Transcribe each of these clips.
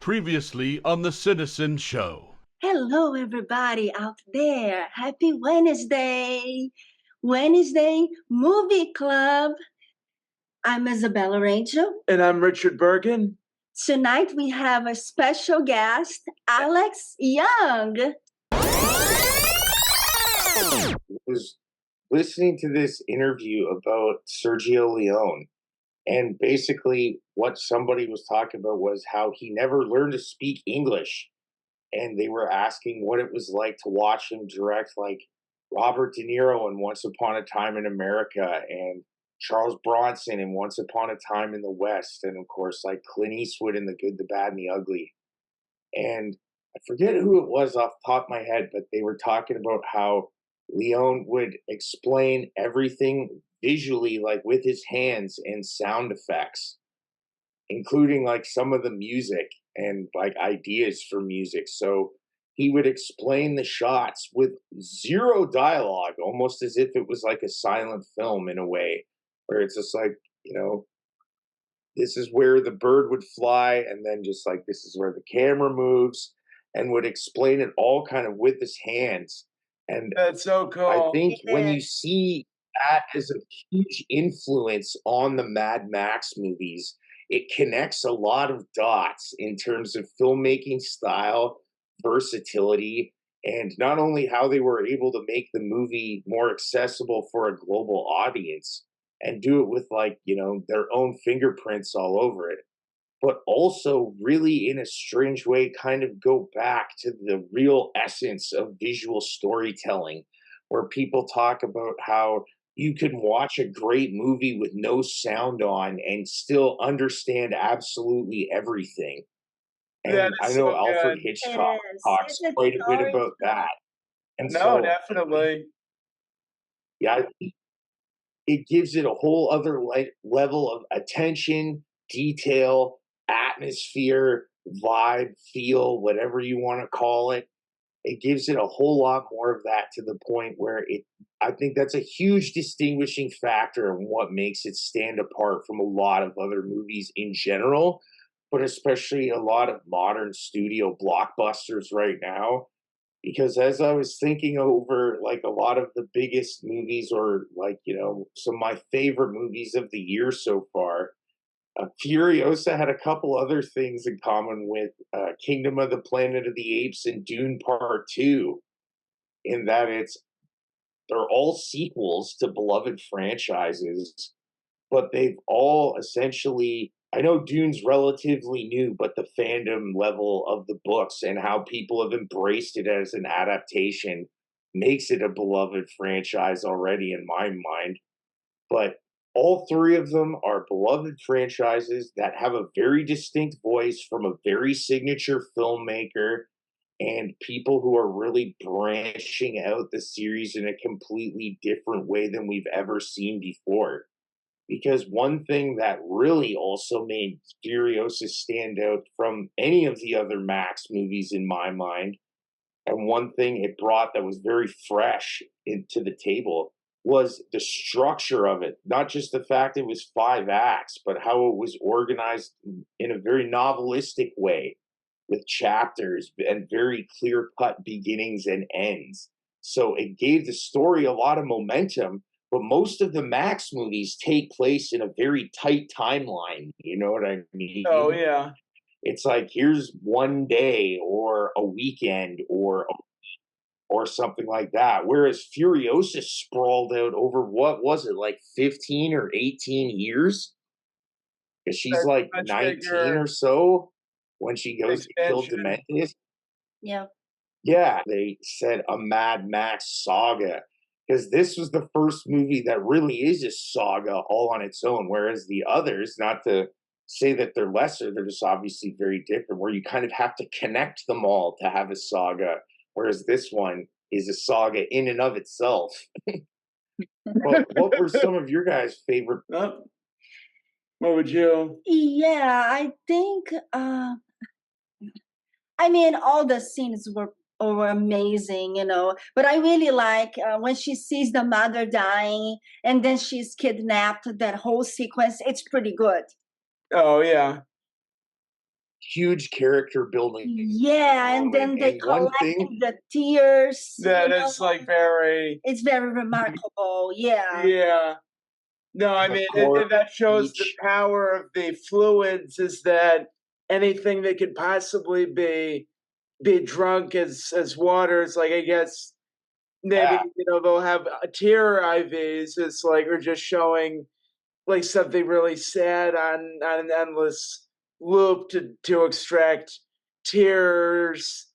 Previously on the Cinesin Show. Hello, everybody out there. Happy Wednesday. Wednesday Movie Club. I'm Isabela Rangel. And I'm Richard Burgin. Tonight we have a special guest, Alex Young. I was listening to this interview about Sergio Leone, and basically what somebody was talking about was how he never learned to speak English. And they were asking what it was like to watch him direct like Robert De Niro in Once Upon a Time in America and Charles Bronson in Once Upon a Time in the West, and of course like Clint Eastwood in The Good, the Bad, and the Ugly. And I forget who it was off the top of my head, but they were talking about how Leone would explain everything visually, like with his hands and sound effects, including like some of the music and like ideas for music. So he would explain the shots with zero dialogue, almost as if it was like a silent film in a way, where it's just like, this is where the bird would fly, and then just like this is where the camera moves, and would explain it all kind of with his hands. And That's so cool. I think when you see that as a huge influence on the Mad Max movies, it connects a lot of dots in terms of filmmaking style, versatility, and not only how they were able to make the movie more accessible for a global audience and do it with like, their own fingerprints all over it, but also really in a strange way kind of go back to the real essence of visual storytelling, where people talk about how you can watch a great movie with no sound on and still understand absolutely everything. And That I is know so Alfred good. Hitchcock Yes, talks it's a quite a bit story. about that. And No, so, definitely. yeah, I think it gives it a whole other level of attention, detail, atmosphere, vibe, feel, whatever you want to call it. It gives it a whole lot more of that, to the point where I think that's a huge distinguishing factor in what makes it stand apart from a lot of other movies in general, but especially a lot of modern studio blockbusters right now. Because as I was thinking over like a lot of the biggest movies, or like, some of my favorite movies of the year so far, Furiosa had a couple other things in common with Kingdom of the Planet of the Apes and Dune Part 2, in that they're all sequels to beloved franchises, but they've all essentially, I know Dune's relatively new, but the fandom level of the books and how people have embraced it as an adaptation makes it a beloved franchise already in my mind. But all three of them are beloved franchises that have a very distinct voice from a very signature filmmaker, and people who are really branching out the series in a completely different way than we've ever seen before. Because one thing that really also made Furiosa stand out from any of the other Max movies in my mind, and one thing it brought that was very fresh into the table, was the structure of it. Not just the fact it was 5 acts, but how it was organized in a very novelistic way, with chapters and very clear cut beginnings and ends. So it gave the story a lot of momentum, but most of the Max movies take place in a very tight timeline. You know what I mean? Oh, yeah. It's like, here's one day or a weekend or something like that. Whereas Furiosa sprawled out over, what was it, like 15 or 18 years? Because she's That's like much 19 bigger or so when she goes to kill expansion. Dementis. Yeah. Yeah, they said a Mad Max saga, because this was the first movie that really is a saga all on its own. Whereas the others, not to say that they're lesser, they're just obviously very different, where you kind of have to connect them all to have a saga. Whereas this one is a saga in and of itself. But what were some of your guys' favorite? Oh, what would you? Yeah, I think, I mean, all the scenes were amazing, but I really like when she sees the mother dying and then she's kidnapped, that whole sequence. It's pretty good. Oh, yeah. huge character building. Yeah, and then they And one collect thing, the tears. That is like very, It's very remarkable. Yeah. yeah. No, I Of mean, course, that shows the each power of the fluids is that anything that could possibly be drunk as water is like, I guess maybe, yeah, they'll have tear IVs. It's like, or just showing like something really sad on an endless loop to extract tears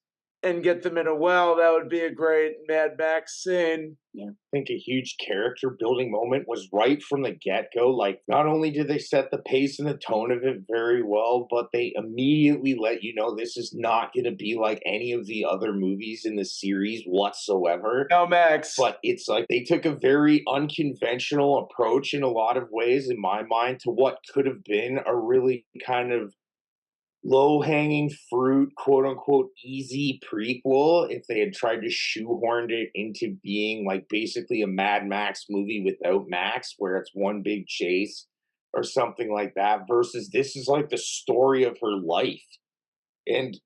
and get them in a well. That would be a great Mad Max scene. Yeah. I think a huge character building moment was right from the get go. Like, not only did they set the pace and the tone of it very well, but they immediately let you know this is not going to be like any of the other movies in the series whatsoever. No, Max. But it's like they took a very unconventional approach in a lot of ways, in my mind, to what could have been a really kind of low hanging fruit, quote unquote, easy prequel if they had tried to shoehorn it into being like basically a Mad Max movie without Max, where it's one big chase or something like that, versus this is like the story of her life. And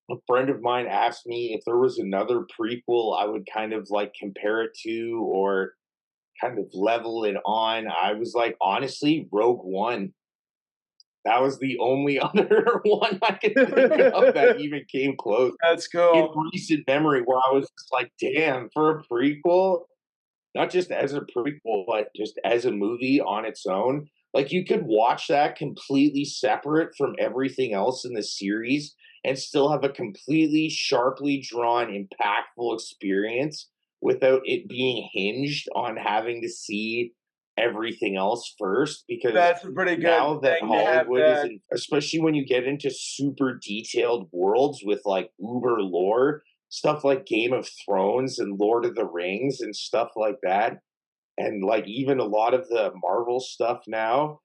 a friend of mine asked me if there was another prequel I would kind of like compare it to or kind of level it on. I was like, honestly, Rogue One. That was the only other one I could think of that even came close That's in cool. recent memory where I was just like, damn, for a prequel, not just as a prequel, but just as a movie on its own. Like you could watch that completely separate from everything else in the series and still have a completely sharply drawn, impactful experience without it being hinged on having to see everything else first. Because That's a pretty good now that thing to have Hollywood is, that. especially when you get into super detailed worlds with like uber lore, stuff like Game of Thrones and Lord of the Rings and stuff like that, and like even a lot of the Marvel stuff now,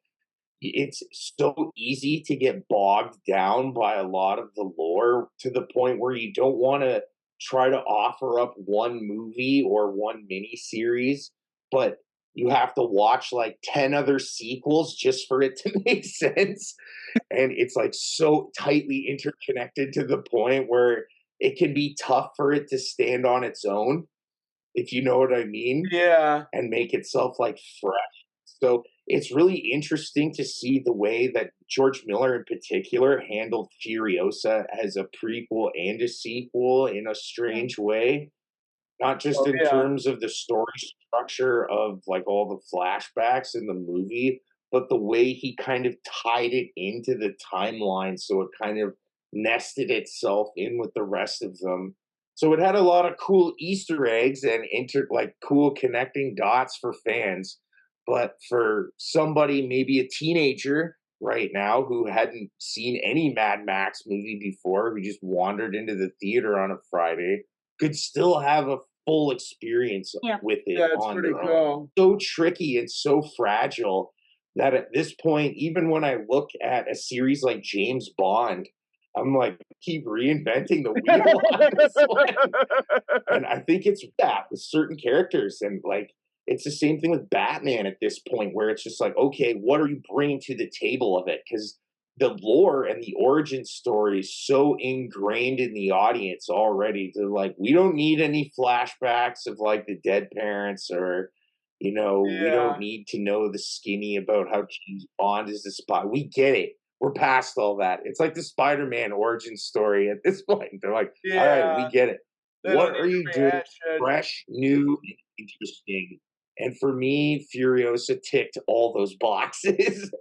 it's so easy to get bogged down by a lot of the lore to the point where you don't want to try to offer up one movie or one mini series, but you have to watch like 10 other sequels just for it to make sense. And it's like so tightly interconnected to the point where it can be tough for it to stand on its own, if you know what I mean, Yeah. and make itself like fresh. So it's really interesting to see the way that George Miller in particular handled Furiosa as a prequel and a sequel in a Yeah. strange way. Not just Oh, in yeah. terms of the story structure of like all the flashbacks in the movie, but the way he kind of tied it into the timeline so it kind of nested itself in with the rest of them. So it had a lot of cool Easter eggs and like cool connecting dots for fans. But for somebody, maybe a teenager right now who hadn't seen any Mad Max movie before, who just wandered into the theater on a Friday, could still have a full experience Yeah. with it That's on pretty their own. cool. So tricky and so fragile that at this point, even when I look at a series like James Bond, I'm like, keep reinventing the wheel on this one. And I think it's that with certain characters. And like, it's the same thing with Batman at this point, where it's just like, okay, what are you bringing to the table of it? Because the lore and the origin story is so ingrained in the audience already. To like, we don't need any flashbacks of like the dead parents, or we don't Yeah. need to know the skinny about how James Bond is the spy. We get it. We're past all that. It's like the Spider-Man origin story at this point. They're like, all right, we Yeah. get it. They don't What need are to you doing rehash it. fresh, new, and interesting? And for me, Furiosa ticked all those boxes.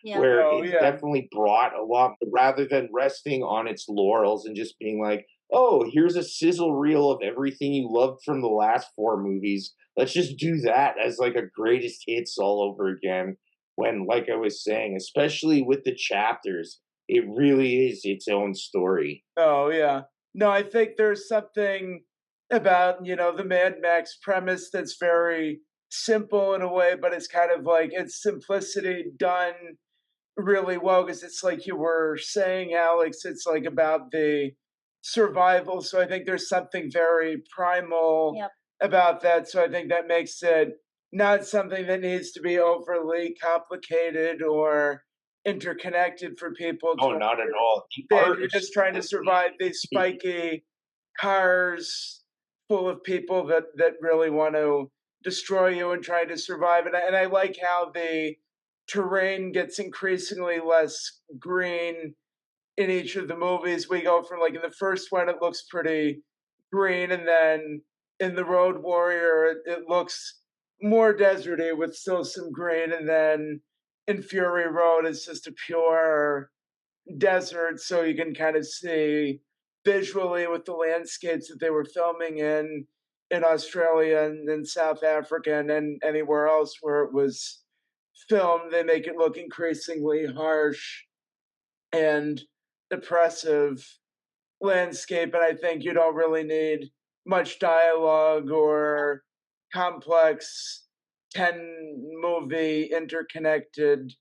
Yeah. Where Oh, it's yeah. definitely brought a lot, rather than resting on its laurels and just being like, oh, here's a sizzle reel of everything you loved from the last four movies. Let's just do that as like a greatest hits all over again. When, like I was saying, especially with the chapters, it really is its own story. Oh, yeah. No, I think there's something about, the Mad Max premise that's very simple in a way, but it's kind of like it's simplicity done really well because it's like you were saying, Alex, it's like about the survival. So I think there's something very primal Yep. about that. So I think that makes it not something that needs to be overly complicated or interconnected for people Oh, to not at all. The then art you're is just trying to survive these spiky cars full of people that really want to destroy you and try to survive. And I like how the terrain gets increasingly less green in each of the movies. We go from like in the first one, it looks pretty green, and then in the Road Warrior, it looks more deserty with still some green, and then in Fury Road, it's just a pure desert, so you can kind of see visually with the landscapes that they were filming in Australia and in South Africa and anywhere else where it was filmed, they make it look increasingly harsh and oppressive landscape. And I think you don't really need much dialogue or complex 10 movie interconnected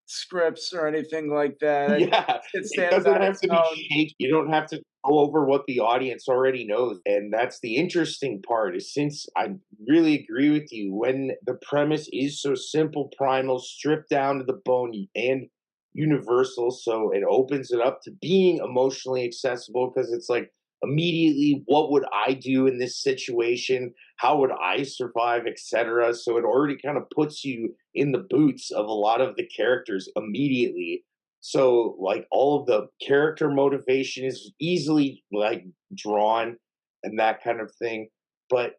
scripts or anything like that. Yeah, It it stands doesn't on have its to be own. shaky. You don't have to go over what the audience already knows. And that's the interesting part is since I really agree with you, when the premise is so simple, primal, stripped down to the bone and universal, so it opens it up to being emotionally accessible because it's like immediately what would I do in this situation? How would I survive, etc. So it already kind of puts you in the boots of a lot of the characters immediately, so like all of the character motivation is easily like drawn and that kind of thing. But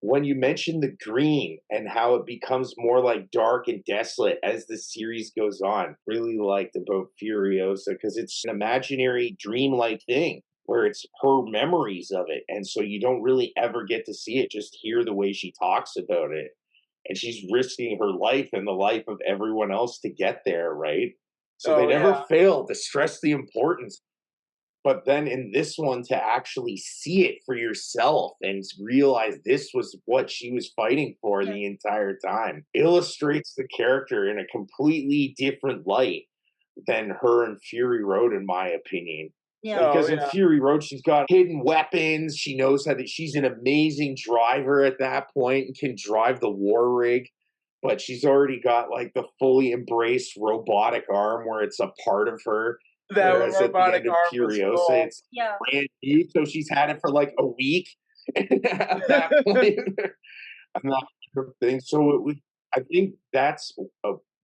when you mention the green and how it becomes more like dark and desolate as the series goes on, really liked about Furiosa because it's an imaginary dreamlike thing where it's her memories of it. And so you don't really ever get to see it, just hear the way she talks about it. And she's risking her life and the life of everyone else to get there, right? So they Oh never yeah. fail to stress the importance. But then in this one, to actually see it for yourself and realize this was what she was fighting for Yeah. the entire time illustrates the character in a completely different light than her in Fury Road, in my opinion. Yeah. Oh Because in yeah. Fury Road, she's got hidden weapons. She knows how that she's an amazing driver at that point and can drive the war rig. But she's already got like the fully embraced robotic arm where it's a part of her. That Whereas at the robotic end of arm was Furiosa, cool. it's Yeah. brand new. So she's had it for like a week at that point. And that kind of thing. So it was, I think that's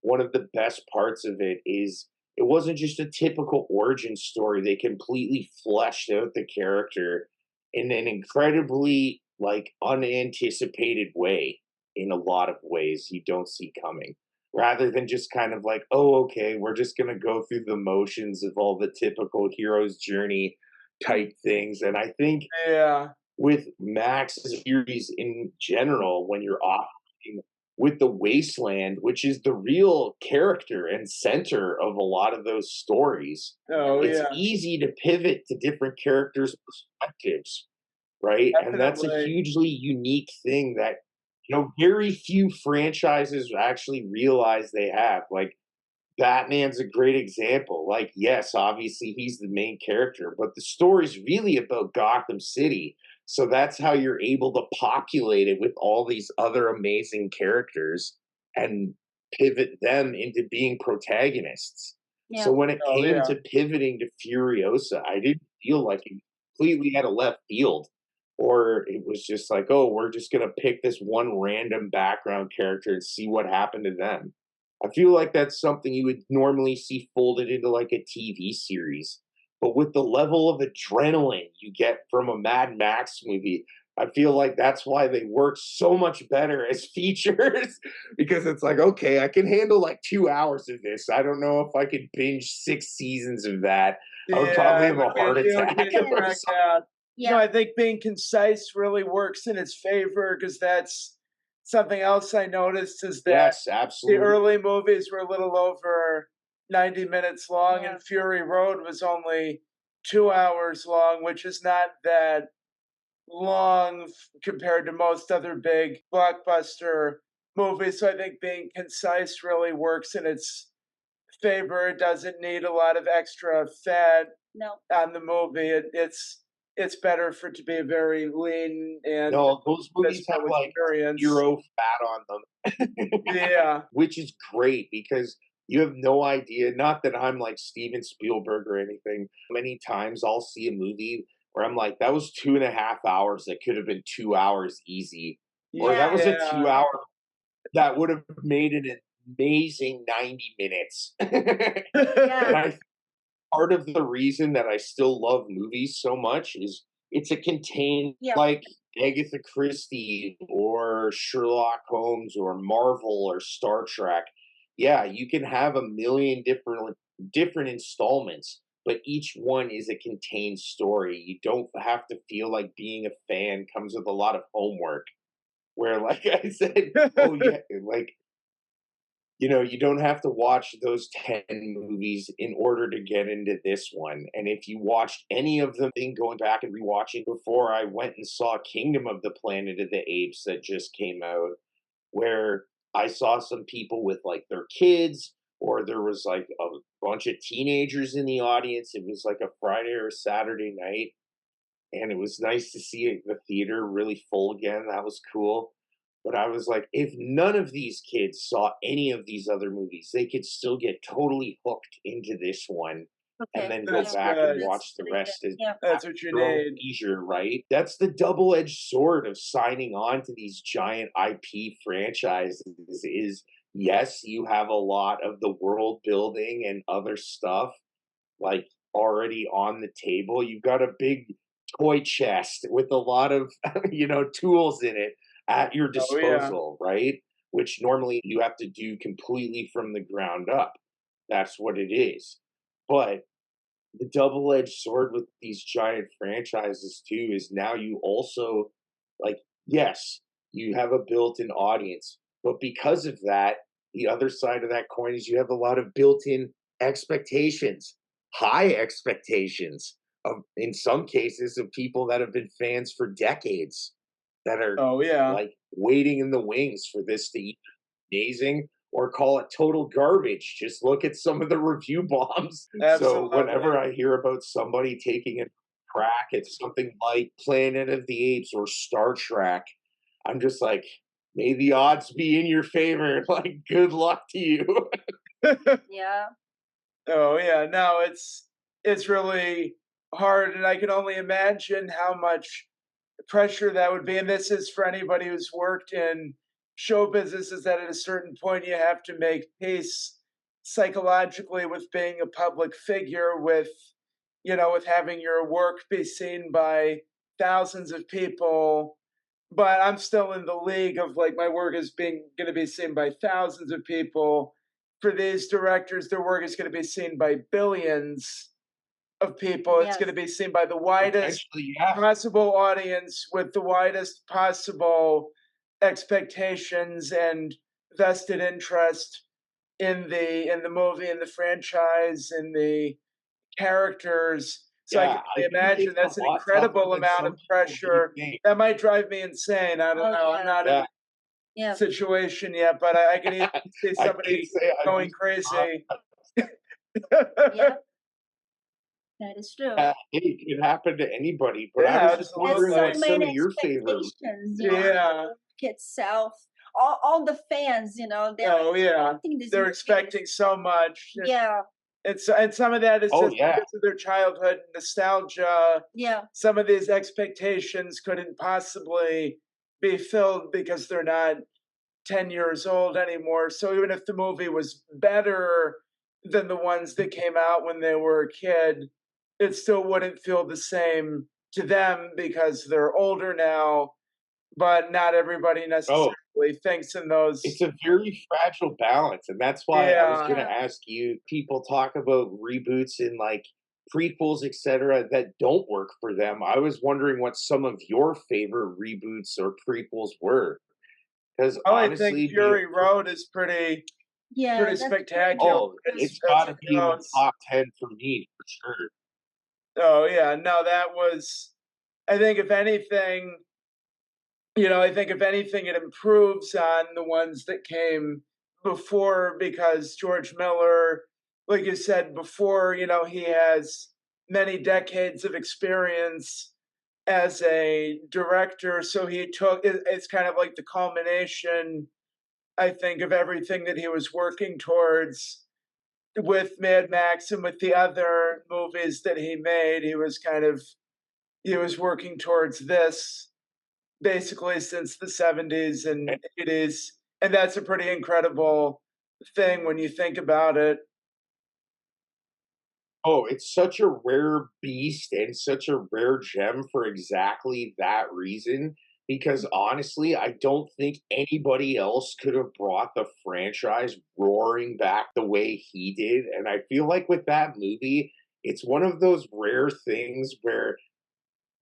one of the best parts of it is it wasn't just a typical origin story. They completely fleshed out the character in an incredibly like unanticipated way in a lot of ways you don't see coming. Rather than just kind of like, oh, okay, we're just gonna go through the motions of all the typical hero's journey type things. And I think Yeah. with Max's series in general, when you're operating with the Wasteland, which is the real character and center of a lot of those stories, Oh it's yeah. easy to pivot to different characters' perspectives, right? And that's a Definitely. hugely unique thing that very few franchises actually realize they have. Like Batman's a great example. Like, yes, obviously he's the main character, but the story's really about Gotham City. So that's how you're able to populate it with all these other amazing characters and pivot them into being protagonists. So Yeah. when it Oh came yeah. to pivoting to Furiosa, I didn't feel like it completely out of left field. Or it was just like, oh, we're just going to pick this one random background character and see what happened to them. I feel like that's something you would normally see folded into like a TV series. But with the level of adrenaline you get from a Mad Max movie, I feel like that's why they work so much better as features because it's like, okay, I can handle like 2 hours of this. I don't know if I could binge 6 seasons of that. I would probably Yeah, have a heart it would attack get Yeah. or dragged something. out. No, Yeah. I think being concise really works in its favor because that's something else I noticed is that Yes, the absolutely. early movies were a little over 90 minutes long, Yeah. and Fury Road was only 2 hours long, which is not that long compared to most other big blockbuster movies. So I think being concise really works in its favor. It doesn't need a lot of extra fat No. on the movie. It's better for it to be a very lean and No, those movies have visceral like experience. 0 fat on them. Yeah. Which is great because You have no idea. Not that I'm like Steven Spielberg or anything. Many times I'll see a movie where I'm like, that was 2.5 hours. That could have been 2 hours easy. Or that Yeah. was a Yeah. 2 hour that would have made an amazing 90 minutes. And Yeah. I part of the reason that I still love movies so much is it's a contained Yeah. like Agatha Christie or Sherlock Holmes or Marvel or Star Trek. Yeah, you can have a million different installments, but each one is a contained story. You don't have to feel like being a fan comes with a lot of homework. Where, like I said, oh yeah, like you don't have to watch those 10 movies in order to get into this one. And if you watched any of them, then going back and rewatching before I went and saw Kingdom of the Planet of the Apes that just came out, where I saw some people with like their kids, or there was like a bunch of teenagers in the audience. It was like a Friday or a Saturday night, and it was nice to see the theater really full again. That was cool. But I was like, if none of these kids saw any of these other movies, they could still get totally hooked into this one and Okay. then go That's Yeah. back and good. watch the Really good. rest at Yeah. That's what you their own need. leisure, right? That's the double-edged sword of signing on to these giant IP franchises is yes, you have a lot of the world building and other stuff like already on the table. You've got a big toy chest with a lot of tools in it at your Oh yeah. disposal, right? Which normally you have to do completely from the ground up. That's what it is. But the double-edged sword with these giant franchises too is now you also like yes, you have a built-in audience, but because of that, the other side of that coin is you have a lot of built-in expectations, high expectations of in some cases of people that have been fans for decades that are Oh yeah. like waiting in the wings for this to either be amazing or call it total garbage. Just look at some of the review bombs. So Absolutely. whenever I hear about somebody taking a crack at something like Planet of the Apes or Star Trek, I'm just like, may the odds be in your favor. Like, good luck to you. Yeah. Oh yeah, no, it's really hard, and I can only imagine how much pressure that would be. And this is for anybody who's worked in show business, is that at a certain point you have to make peace psychologically with being a public figure, with with having your work be seen by thousands of people. But I'm still in the league of like my work is being going to be seen by thousands of people. For these directors, their work is going to be seen by billions of people. It's going to Yes. be seen by the widest Potentially, yeah. possible audience with the widest possible expectations and vested interest in the movie, in the franchise, in the characters. So I can Yeah, I only think imagine it's a that's an lot tougher incredible than amount of some people may pressure. think. That might drive me insane. I don't Oh know. I'm yeah. not in Yeah, a Yeah. situation yet, but I can easily see I somebody can't say I'd going be surprised. crazy. Yeah. That is true. It can happen to anybody, but I Yeah, was just There's wondering absolutely. so what some many of your favorite expectations, Yeah. the book itself. All the fans, they're Oh yeah. expecting this They're movie. expecting so much. Yeah. And some of that is Oh, just yeah. because of their childhood nostalgia. Yeah. Some of these expectations couldn't possibly be filled because they're not 10 years old anymore. So even if the movie was better than the ones that came out when they were a kid, it still wouldn't feel the same to them because they're older now. But not everybody Oh, necessarily thinks in it's those. a very fragile balance, and that's why I was Yeah. gonna Yeah. ask you, people talk about reboots and, like, prequels, etcetera, that don't work for them. I was wondering what some of your favorite reboots or prequels were, because Oh, I think honestly, be Fury Road is Yeah. pretty That's pretty spectacular oh, good. as it's as gotta it be in the goes. top 10 for me, for sure. Oh yeah, no, that was. I think if anything, I think if anything, it improves on the ones that came before because George Miller, like you said before, he has many decades of experience as a director. So it's kind of like the culmination, I think, of everything that he was working towards. with Mad Max and with the other movies that he made, he was working towards this basically since the 70s and 80s, and that's a pretty incredible thing when you think about it. Oh, it's such a rare beast and such a rare gem for exactly that reason. Because honestly, I don't think anybody else could have brought the franchise roaring back the way he did. And I feel like with that movie, it's one of those rare things where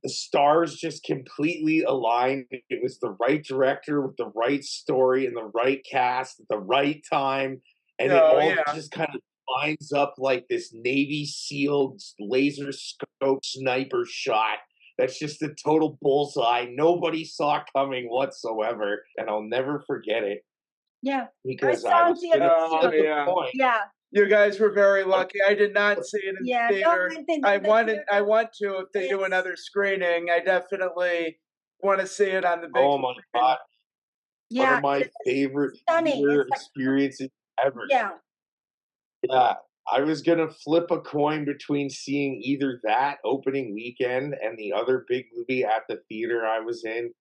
the stars just completely aligned. It was the right director with the right story and the right cast at the right time, and it Oh, all yeah. just kind of lines up like this Navy SEAL laser scope sniper shot. That's just a total bullseye. Nobody saw coming whatsoever, and I'll never forget it Yeah, I because I saw in was gonna theaters Oh, flip too. a yeah. coin. Yeah, You guys were very But lucky. I did not see it in the yeah, don't theater. went into the I theater. want to if they do It's another screening. I definitely wanna see it on the big oh my screen. god, one yeah, of my it is favorite stunning. theater It's like experiences ever. yeah, Yeah, I was gonna flip a coin between seeing either that opening weekend and the other big movie at the theater I was in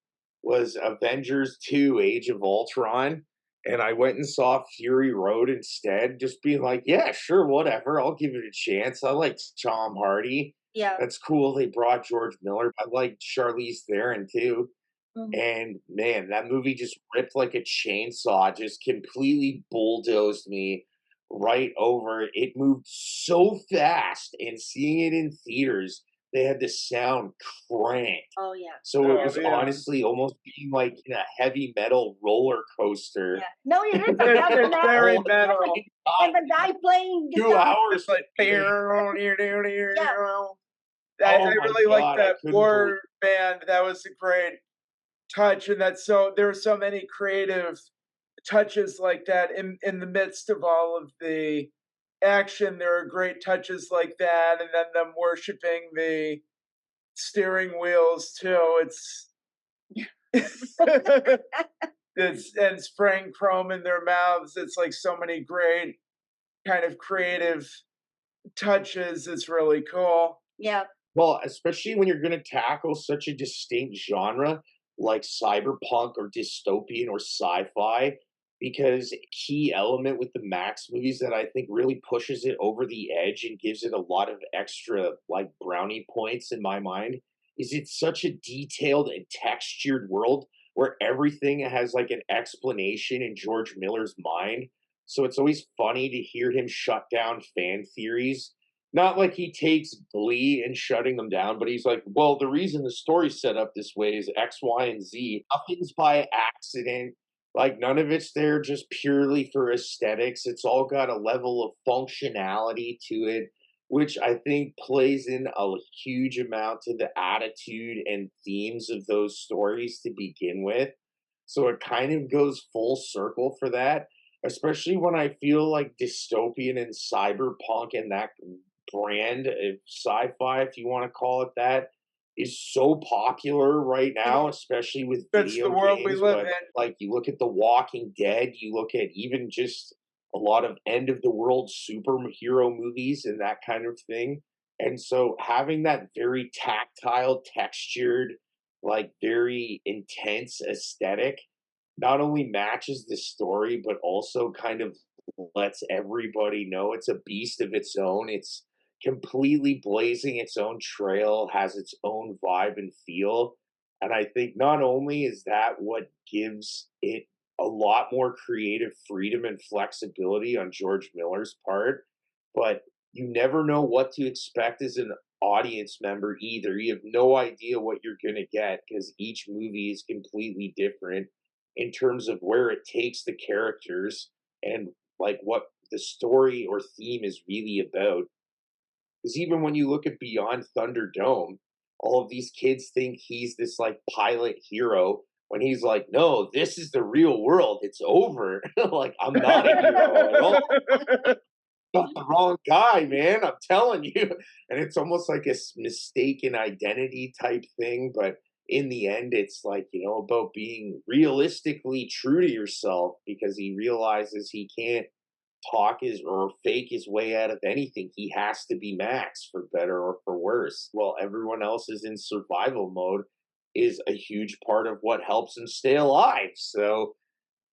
was Avengers 2: Age of Ultron, and I went and saw Fury Road instead, just being like, "Yeah, sure, whatever, I'll give it a chance." I liked Tom Hardy. yeah. That's cool they brought George Miller. I liked Charlize Theron too. Mhm. And man, that movie just ripped like a chainsaw, just completely bulldozed me right over. It moved so fast, and seeing it in theaters, they had the sound cranked. Oh yeah, So it Oh, was yeah. honestly almost being like in a heavy metal roller yeah. coaster. No, it is a It's heavy it's metal. very Oh my Yeah, metal. and god, the guy playing two guitar. It's hours like later. Yeah, I Oh my really like god, I that couldn't believe. war band. That was a great touch, and that's so there are so many creative touches like that in the midst of all of the action. There are great touches like that, and then them worshiping the steering wheels too. It's and spraying chrome in their mouths. It's like so many great kind of creative touches. It's really cool. yeah, Well, especially when you're gonna tackle such a distinct genre like cyberpunk or dystopian or sci-fi, because a key element with the Max movies that I think really pushes it over the edge and gives it a lot of extra like brownie points in my mind is it's such a detailed and textured world where everything has like an explanation in George Miller's mind. So it's always funny to hear him shut down fan theories, not like he takes glee in shutting them down, but he's like, well, the reason the story's set up this way is X, Y, and Z. Nothing's by accident. Like, none of it's there just purely for aesthetics. It's all got a level of functionality to it, which I think plays in a huge amount to the attitude and themes of those stories to begin with. So it kind of goes full circle for that, especially when I feel like dystopian and cyberpunk and that brand of sci-fi, if you want to call it that, is so popular right it now, is. especially with That's the video world we games. live But in. like you look at The Walking Dead, you look at even just a lot of end of the world superhero movies and that kind of thing. And so having that very tactile, textured, like very intense aesthetic not only matches the story, but also kind of lets everybody know it's a beast of its own. It's completely blazing its own trail, has its own vibe and feel. And I think not only is that what gives it a lot more creative freedom and flexibility on George Miller's part, but you never know what to expect as an audience member either. You have no idea what you're going to get because each movie is completely different in terms of where it takes the characters and like what the story or theme is really about. Because even when you look at Beyond Thunderdome, all of these kids think he's this like pilot hero when he's like, no, this is the real world. It's over. Like, I'm not a hero at all. Got the wrong guy, man. I'm telling you. And it's almost like a mistaken identity type thing. But in the end, it's like, about being realistically true to yourself because he realizes he can't talk his or fake his way out of anything. He has to be Max for better or for worse. While everyone else is in survival mode is a huge part of what helps him stay alive. So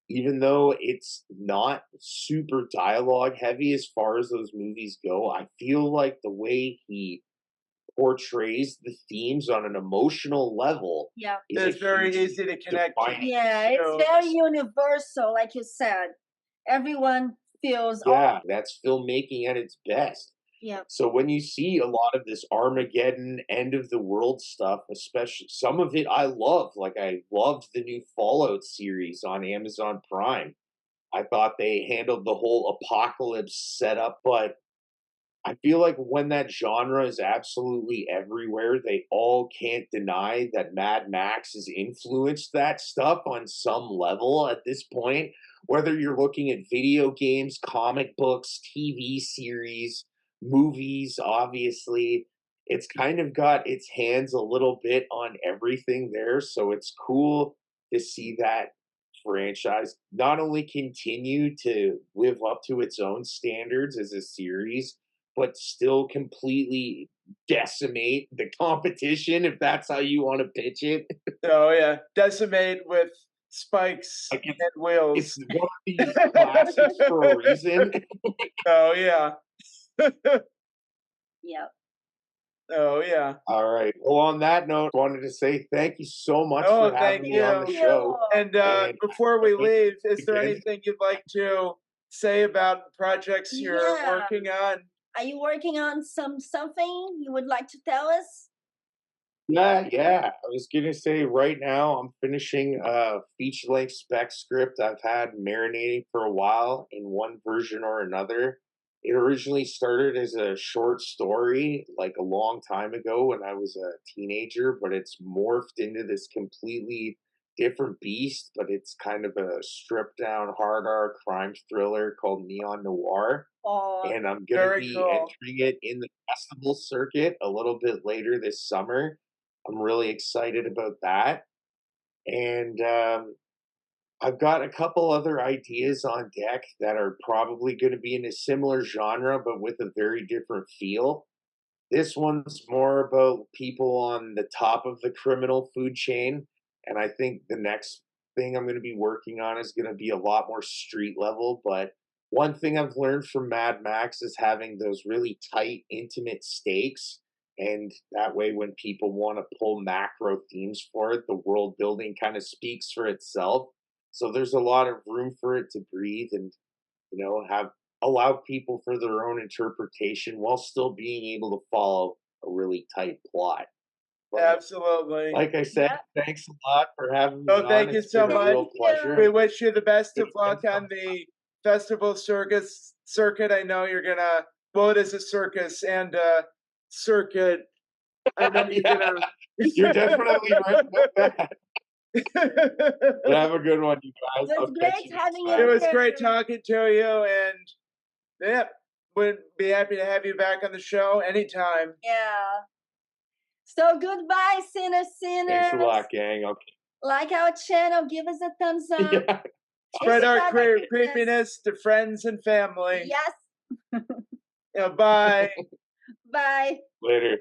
even though it's not super dialogue heavy as far as those movies go, I feel like the way he portrays the themes on an emotional level Yeah. is It's a very huge easy to connect to. defining. Yeah, it's very universal, like you said. Everyone feels, Yeah, that's filmmaking at its best. yeah. So when you see a lot of this Armageddon end of the world stuff, especially some of it I love, like I loved the new Fallout series on Amazon Prime. I thought they handled the whole apocalypse setup, but I feel like when that genre is absolutely everywhere, they all can't deny that Mad Max has influenced that stuff on some level at this point. Whether you're looking at video games, comic books, TV series, movies, obviously, it's kind of got its hands a little bit on everything there. So it's cool to see that franchise not only continue to live up to its own standards as a series, but still completely decimate the competition, if that's how you want to pitch it. Oh yeah, decimate with spikes Like and wheels. it's one of these classics for a reason. Oh yeah. Yeah. Oh yeah. All right. Well, on that note, I wanted to say thank you so much Oh, for having thank me on the you. show. And And before we I think leave, is there again- anything you'd like to say about projects you're Yeah. working on? Are you working on something you would like to tell us? Yeah. I was gonna say right now I'm finishing a feature-length spec script I've had marinating for a while in one version or another. It originally started as a short story like a long time ago when I was a teenager, but it's morphed into this completely different beast, but it's kind of a stripped down hard R crime thriller called Neon Noir. Or And I'm gonna Very be cool. entering it in the festival circuit a little bit later this summer. I'm really excited about that. And I've got a couple other ideas on deck that are probably going to be in a similar genre, but with a very different feel. This one's more about people on the top of the criminal food chain. And I think the next thing I'm going to be working on is going to be a lot more street level. But one thing I've learned from Mad Max is having those really tight, intimate stakes. And that way, when people want to pull macro themes for it, the world building kind of speaks for itself. So there's a lot of room for it to breathe and, have allow people for their own interpretation while still being able to follow a really tight plot. But Absolutely. like I said, thanks a lot for having me Oh, on. thank you It's so been a real much. pleasure. We wish you the best of It's luck been on the festival circuit. I know you're gonna. Well, it is a circus and a circuit. I know you're Yeah, gonna. you're definitely right about that. But have a good one, you guys. It was I'll great catch you next having time. It you. was great talking to you, and yeah, would be happy to have you back on the show anytime. Yeah. So goodbye, Thanks a Cinesinners. lot, gang. Like our channel, give us a thumbs up. Yeah. Spread our Subscribe. creepiness to friends and family. Yes. Bye. Bye. Later.